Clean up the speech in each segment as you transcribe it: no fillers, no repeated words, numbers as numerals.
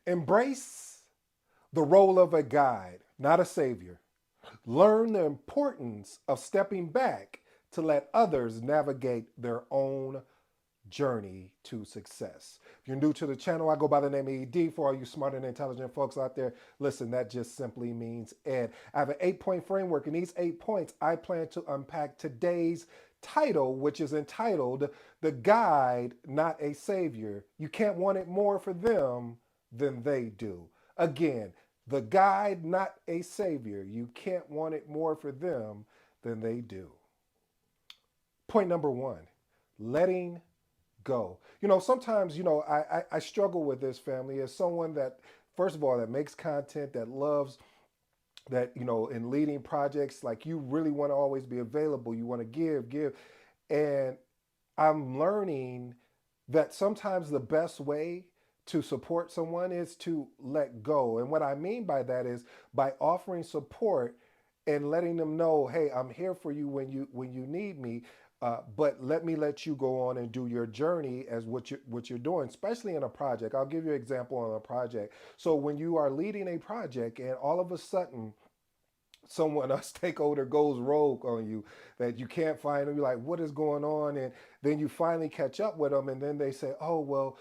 Embrace the role of a guide, not a savior. Learn the importance of stepping back to let others navigate their own journey to success. If you're new to the channel, I go by the name of ED. For all you smart and intelligent folks out there, listen, that just simply means Ed. I have an 8-point framework. In these 8 points, I plan to unpack today's title, which is entitled The Guide, Not a Savior. You can't want it more for them than they do. Again, the guide, not a savior. You can't want it more for them than they do. Point number one, letting go. Sometimes, I struggle with this, family, as someone that, first of all, that makes content, that loves, that, in leading projects, like you really want to always be available. You want to give. And I'm learning that sometimes the best way to support someone is to let go. And what I mean by that is by offering support and letting them know, hey, I'm here for you when you need me. But let you go on and do your journey as what you're doing, especially in a project. I'll give you an example on a project. So when you are leading a project and all of a sudden someone, a stakeholder, goes rogue on you, that you can't find them, you're like, what is going on? And then you finally catch up with them, and then they say, oh, well,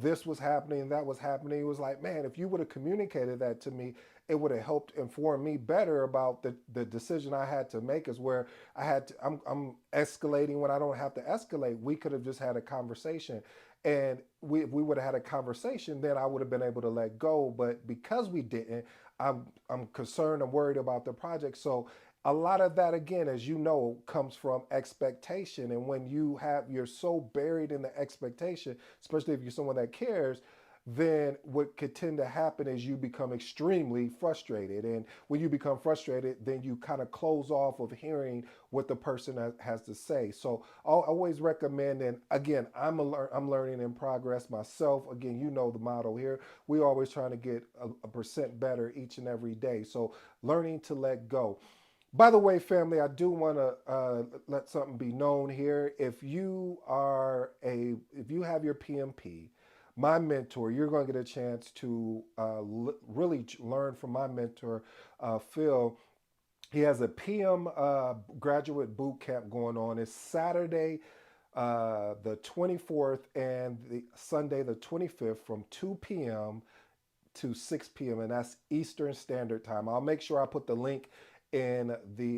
this was happening, that was happening. It was like, man, if you would have communicated that to me, it would have helped inform me better about the decision I had to make. Is where I'm escalating when I don't have to escalate. We could have just had a conversation, and if we would have had a conversation, then I would have been able to let go. But because we didn't, I'm concerned, I'm worried about the project. So a lot of that, again, as you know, comes from expectation. And when you're so buried in the expectation, especially if you're someone that cares, then what could tend to happen is you become extremely frustrated. And when you become frustrated, then you kind of close off of hearing what the person has to say. So I'll always recommend, and again, I'm learning in progress myself. Again, the motto here. We're always trying to get a percent better each and every day. So learning to let go. By the way, family, I do want to let something be known here. If you have your PMP, my mentor, you're going to get a chance to really learn from my mentor, Phil. He has a PM graduate boot camp going on. It's Saturday, the 24th, and the Sunday, the 25th, from 2 p.m. to 6 p.m. and that's Eastern Standard Time. I'll make sure I put the link and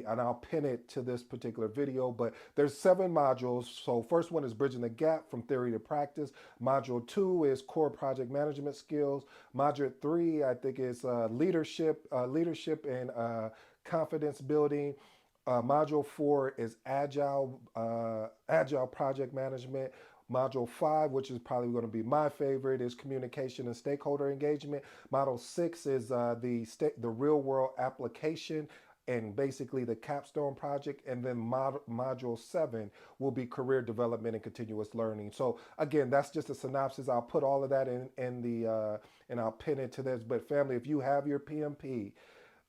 I'll pin it to this particular video. But there's 7 modules. So first one is bridging the gap from theory to practice. Module 2 is core project management skills. Module 3, I think, is leadership and confidence building. Module 4 is agile project management. Module 5, which is probably going to be my favorite, is communication and stakeholder engagement. Module 6 is the real world application and basically the capstone project. And then module 7 will be career development and continuous learning. So again, that's just a synopsis. I'll put all of that in the and I'll pin it to this. But family, if you have your PMP,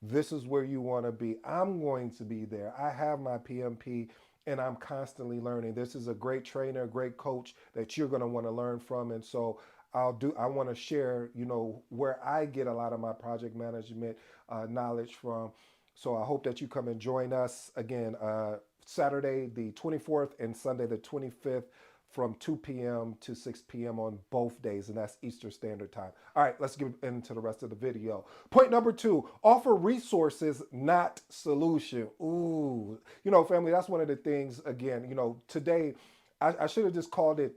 this is where you want to be. I'm going to be there. I have my PMP and I'm constantly learning. This is a great trainer, a great coach that you're going to want to learn from. And so I want to share, where I get a lot of my project management knowledge from. So I hope that you come and join us again, Saturday the 24th and Sunday the 25th, from 2 p.m. to 6 p.m. on both days, and that's Eastern Standard Time. All right, let's get into the rest of the video. Point number 2, offer resources, not solution. Ooh, family, that's one of the things, again, today, I should have just called it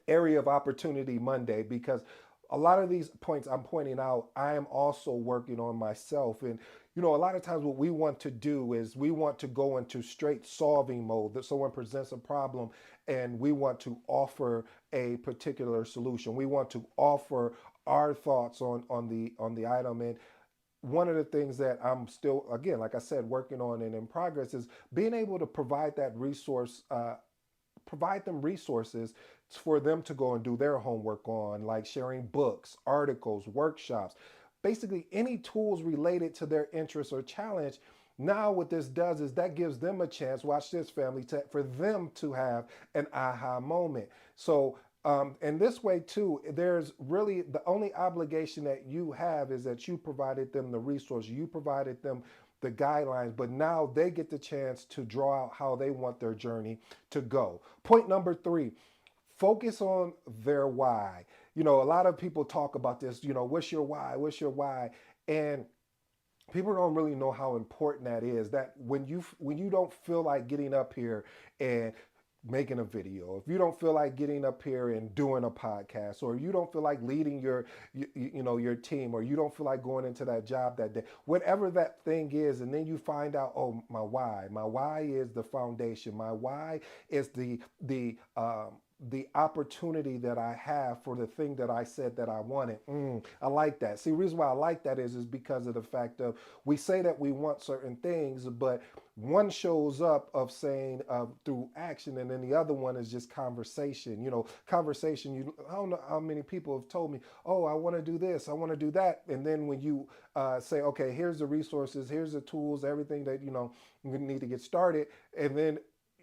Area of Opportunity Monday, because a lot of these points I'm pointing out, I am also working on myself. And, a lot of times what we want to do is we want to go into straight solving mode, that someone presents a problem and we want to offer a particular solution. We want to offer our thoughts on the item. And one of the things that I'm still, again, like I said, working on and in progress is being able to provide that resource, provide them resources for them to go and do their homework on, like sharing books, articles, workshops, basically any tools related to their interest or challenge. Now what this does is that gives them a chance, watch this, family, for them to have an aha moment. So And this way too, there's really the only obligation that you have is that you provided them the resource, you provided them the guidelines, but now they get the chance to draw out how they want their journey to go. Point number three, focus on their why. You know, a lot of people talk about this, you know, what's your why? What's your why? And people don't really know how important that is, that when you don't feel like getting up here and making a video, if you don't feel like getting up here and doing a podcast, or you don't feel like leading your team, or you don't feel like going into that job that day, whatever that thing is, and then you find out, oh, my why is the foundation, my why is the opportunity that I have for the thing that I said that I wanted. I like that. See, the reason why I like that is because of the fact of, we say that we want certain things, but one shows up of saying through action, and then the other one is just conversation. You know, conversation. I don't know how many people have told me, "Oh, I want to do this, I want to do that," and then when you say, "Okay, here's the resources, here's the tools, everything that you need to get started," and then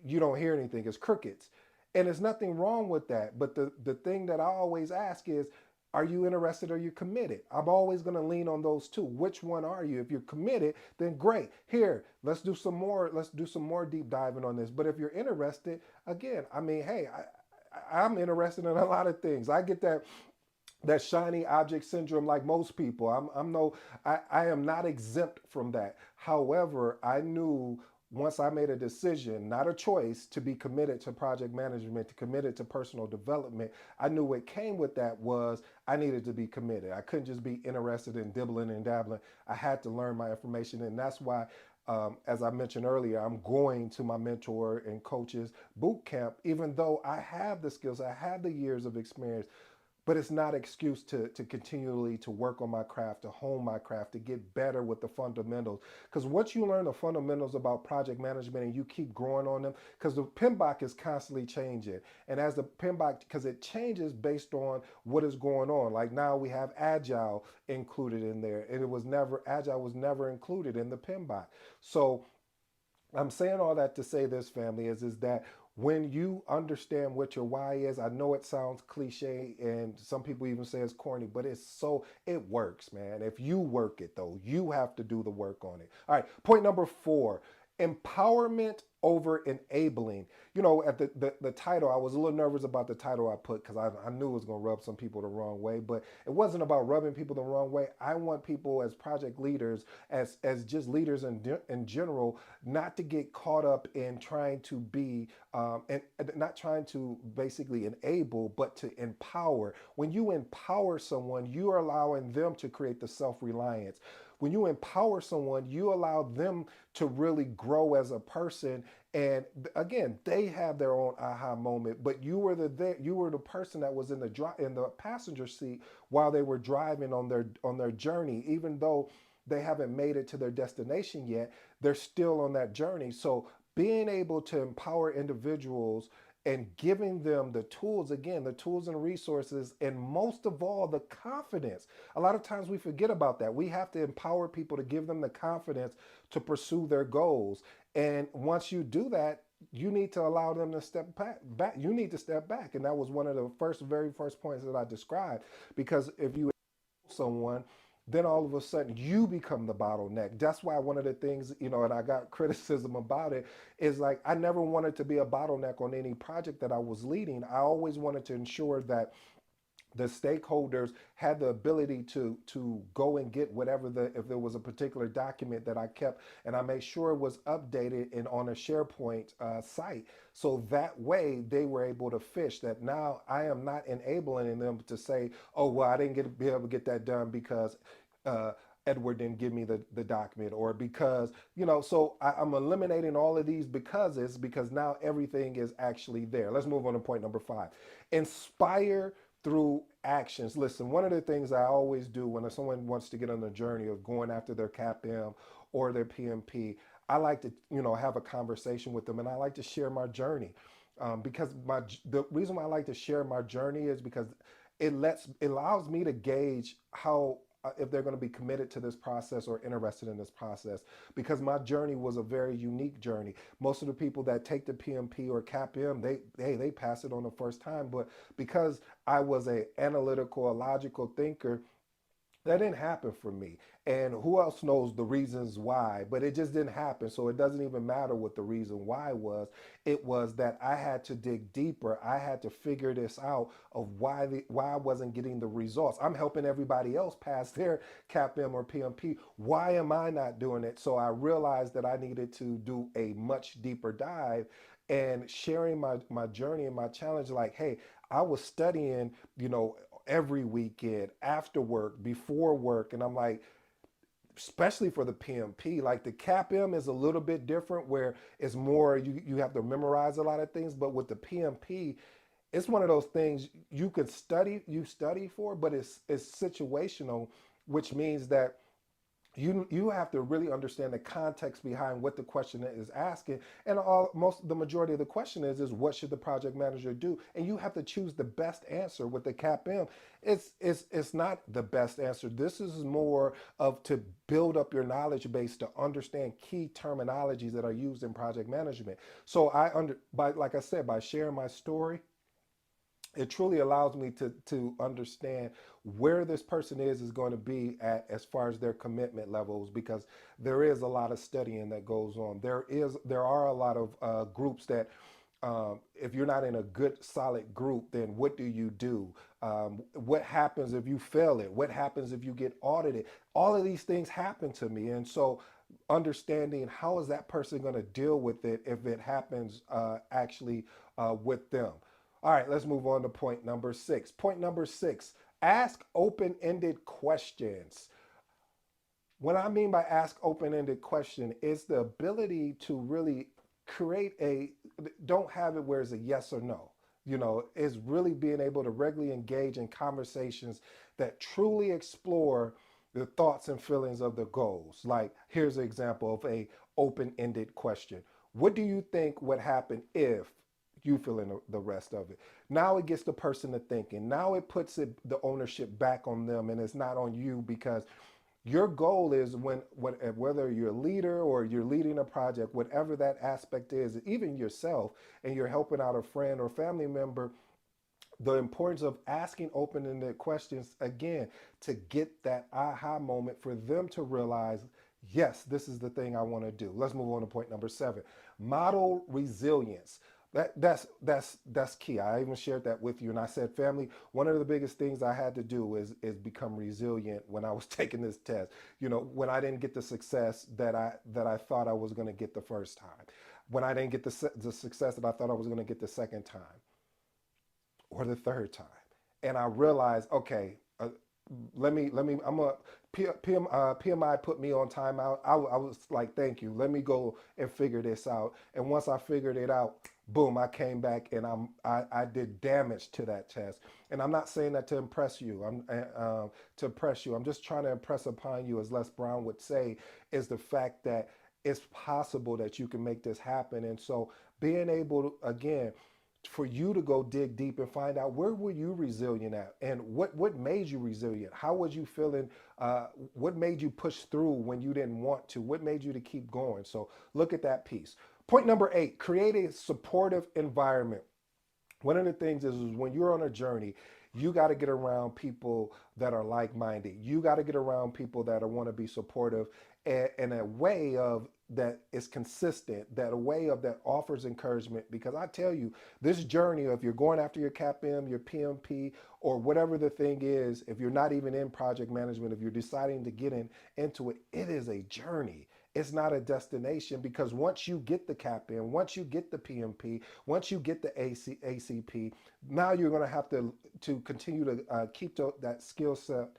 you don't hear anything. It's crickets. And there's nothing wrong with that. But the thing that I always ask is, are you interested or are you committed? I'm always going to lean on those two. Which one are you? If you're committed, then great. Here, let's do some more. Let's do some more deep diving on this. But if you're interested, again, I mean, hey, I'm interested in a lot of things. I get that shiny object syndrome like most people. I am not exempt from that. However, I knew once I made a decision, not a choice, to be committed to project management, to committed to personal development, I knew what came with that was I needed to be committed. I couldn't just be interested in dibbling and dabbling. I had to learn my information, and that's why, as I mentioned earlier, I'm going to my mentor and coaches boot camp, even though I have the skills, I have the years of experience. But it's not an excuse to continually to work on my craft, to hone my craft, to get better with the fundamentals. Because once you learn the fundamentals about project management and you keep growing on them, because the PMBOK is constantly changing. And as the PMBOK, because it changes based on what is going on. Like now we have Agile included in there. And Agile was never included in the PMBOK. So I'm saying all that to say this, family, is that when you understand what your why is, I know it sounds cliche and some people even say it's corny, but it works, man. If you work it though, you have to do the work on it. All right, point number four, empowerment over enabling. You know, at the title, I was a little nervous about the title I put because I knew it was going to rub some people the wrong way, but it wasn't about rubbing people the wrong way. I want people as project leaders, as just leaders in general, not to get caught up in trying to be, and not trying to basically enable, but to empower. When you empower someone, you are allowing them to create the self-reliance. When you empower someone, you allow them to really grow as a person. And again, they have their own aha moment, but you were the person that was in the passenger seat while they were driving on their journey. Even though they haven't made it to their destination yet, they're still on that journey. So being able to empower individuals and giving them the tools, again, the tools and resources, and most of all, the confidence. A lot of times we forget about that. We have to empower people to give them the confidence to pursue their goals. And once you do that, you need to allow them to step back. You need to step back. And that was one of the very first points that I described. Because if you someone, then all of a sudden you become the bottleneck. That's why one of the things, and I got criticism about it, is like I never wanted to be a bottleneck on any project that I was leading. I always wanted to ensure that the stakeholders had the ability to go and get whatever, if there was a particular document that I kept, and I made sure it was updated and on a SharePoint site, so that way they were able to fish that. Now I am not enabling them to say, oh well, I didn't be able to get that done because Edward didn't give me the document, or because, so I'm eliminating all of these becauses, because now everything is actually there. Let's move on to point number five. Inspire through actions. Listen, one of the things I always do when someone wants to get on the journey of going after their CAPM or their PMP, I like to, have a conversation with them, and I like to share my journey. Because the reason why I like to share my journey is because it allows me to gauge how if they're going to be committed to this process or interested in this process, because my journey was a very unique journey. Most of the people that take the PMP or CAPM, they pass it on the first time, but because I was a analytical, a logical thinker, that didn't happen for me. And who else knows the reasons why? But it just didn't happen. So it doesn't even matter what the reason why was. It was that I had to dig deeper. I had to figure this out of why I wasn't getting the results. I'm helping everybody else pass their CAPM or PMP. Why am I not doing it? So I realized that I needed to do a much deeper dive and sharing my journey and my challenge. Like, hey, I was studying, every weekend, after work, before work. And I'm like, especially for the PMP, like the CAPM is a little bit different where it's more, you have to memorize a lot of things. But with the PMP, it's one of those things you study for, but it's situational, which means that you have to really understand the context behind what the question is asking. And the majority of the question is what should the project manager do, and you have to choose the best answer. With the CAPM, it's not the best answer. This is more of to build up your knowledge base to understand key terminologies that are used in project management. So by, like I said, by sharing my story, it truly allows me to understand where this person is going to be at as far as their commitment levels, because there is a lot of studying that goes on. There are a lot of groups that, if you're not in a good solid group, then what do you do? What happens if you fail it? What happens if you get audited? All of these things happen to me, and so understanding how is that person going to deal with it if it happens actually with them. All right, let's move on to point number six. Point number six, ask open ended questions. What I mean by ask open ended question is the ability to really create don't have it where it's a yes or no. Is really being able to regularly engage in conversations that truly explore the thoughts and feelings of the goals. Like, here's an example of a open ended question. What do you think would happen if you fill in the rest of it? Now it gets the person to thinking. Now it puts the ownership back on them, and it's not on you, because your goal is whether you're a leader or you're leading a project, whatever that aspect is, even yourself, and you're helping out a friend or family member, the importance of asking open-ended questions, again, to get that aha moment for them to realize, yes, this is the thing I want to do. Let's move on to point number seven. Model resilience. That's key. I even shared that with you, and I said, family, one of the biggest things I had to do is become resilient when I was taking this test. When I didn't get the success that I thought I was going to get the first time, when I didn't get the success that I thought I was going to get the second time or the third time, and I realized, okay, I'm a PMI put me on timeout. I was like, thank you. Let me go and figure this out. And once I figured it out, boom, I came back and I did damage to that test. And I'm not saying that to impress you. To impress you. I'm just trying to impress upon you, as Les Brown would say, is the fact that it's possible that you can make this happen. And so being able to, again, for you to go dig deep and find out where were you resilient at, and what made you resilient. How was you feeling? What made you push through when you didn't want to? What made you to keep going? So look at that piece. Point number 8, create a supportive environment. One of the things is when you're on a journey, you got to get around people that are like-minded. You got to get around people that want to be supportive, and a way of that is consistent, that a way of that offers encouragement. Because I tell you, this journey, if you're going after your CAPM, your PMP, or whatever the thing is, if you're not even in project management, if you're deciding to get into it, it is a journey. It's not a destination, because once you get the CAPM, once you get the PMP, once you get the ACP, now you're going to have to continue to keep that skill set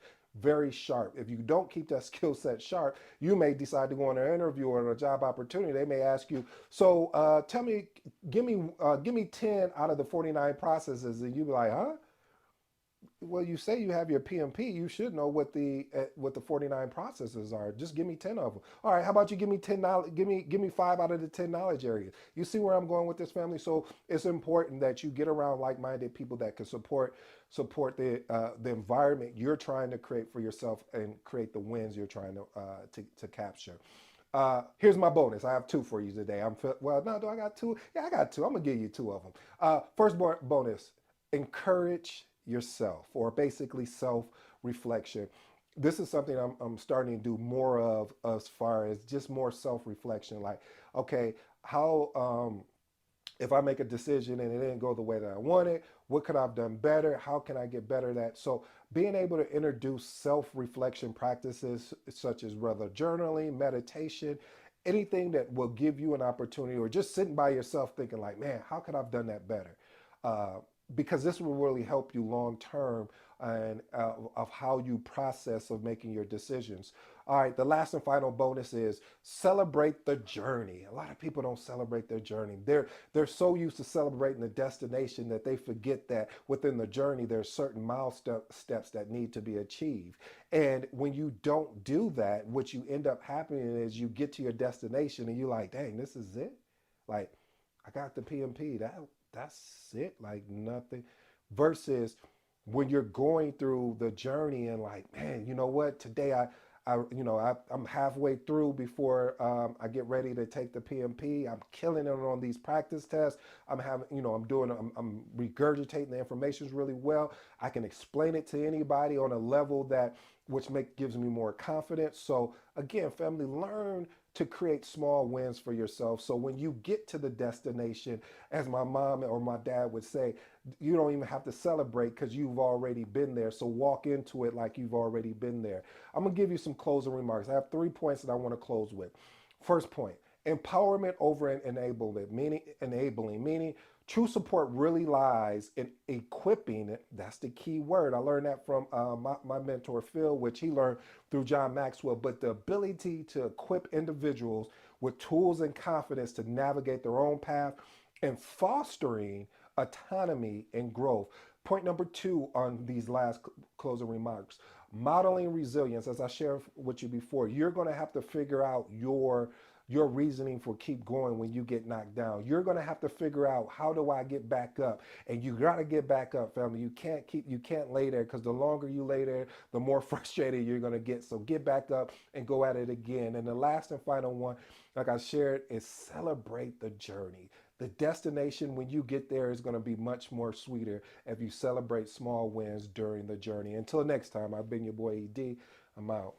very sharp. If you don't keep that skill set sharp, you may decide to go on an interview or a job opportunity. They may ask you, so tell me, give me 10 out of the 49 processes, and you be like, huh? Well, you say you have your PMP. You should know what the 49 processes are. Just give me 10 of them. All right. How about you give me 10 knowledge? Give me 5 out of the 10 knowledge areas. You see where I'm going with this, family. So it's important that you get around like-minded people that can support the environment you're trying to create for yourself and create the wins you're trying to capture. Here's my bonus. I have two for you today. Well, no, do I got two? Yeah, I got two. I'm gonna give you two of them. First bonus: encourage yourself, or basically self-reflection. This is something I'm starting to do more of, as far as just more self-reflection. Like, okay, how if I make a decision and it didn't go the way that I wanted, what could I have done better? How can I get better at that? So being able to introduce self-reflection practices such as whether journaling, meditation, anything that will give you an opportunity, or just sitting by yourself thinking like, man, how could I have done that better? Uh, because this will really help you long term, and of how you process of making your decisions. All right, the last and final bonus is celebrate the journey. A lot of people don't celebrate their journey. They're so used to celebrating the destination that they forget that within the journey there's certain milestone steps that need to be achieved. And when you don't do that, what you end up happening is you get to your destination and you're like, dang, this is it. Like, I got the PMP. That's it. Like nothing. Versus when you're going through the journey and like, man, you know what? Today I'm halfway through before I get ready to take the PMP. I'm killing it on these practice tests. I'm regurgitating the information really well. I can explain it to anybody on a level that gives me more confidence. So again, family, learn to create small wins for yourself. So when you get to the destination, as my mom or my dad would say, you don't even have to celebrate because you've already been there. So walk into it like you've already been there. I'm going to give you some closing remarks. I have 3 points that I want to close with. First point: empowerment over enabling, meaning true support really lies in equipping. That's the key word. I learned that from my mentor, Phil, which he learned through John Maxwell. But the ability to equip individuals with tools and confidence to navigate their own path, and fostering autonomy and growth. Point number two on these last closing remarks: modeling resilience. As I shared with you before, you're going to have to figure out your reasoning for keep going when you get knocked down. You're going to have to figure out, how do I get back up? And you got to get back up, family. You can't lay there, because the longer you lay there, the more frustrated you're going to get. So get back up and go at it again. And the last and final one, like I shared, is celebrate the journey. The destination, when you get there, is going to be much more sweeter if you celebrate small wins during the journey. Until next time, I've been your boy ED. I'm out.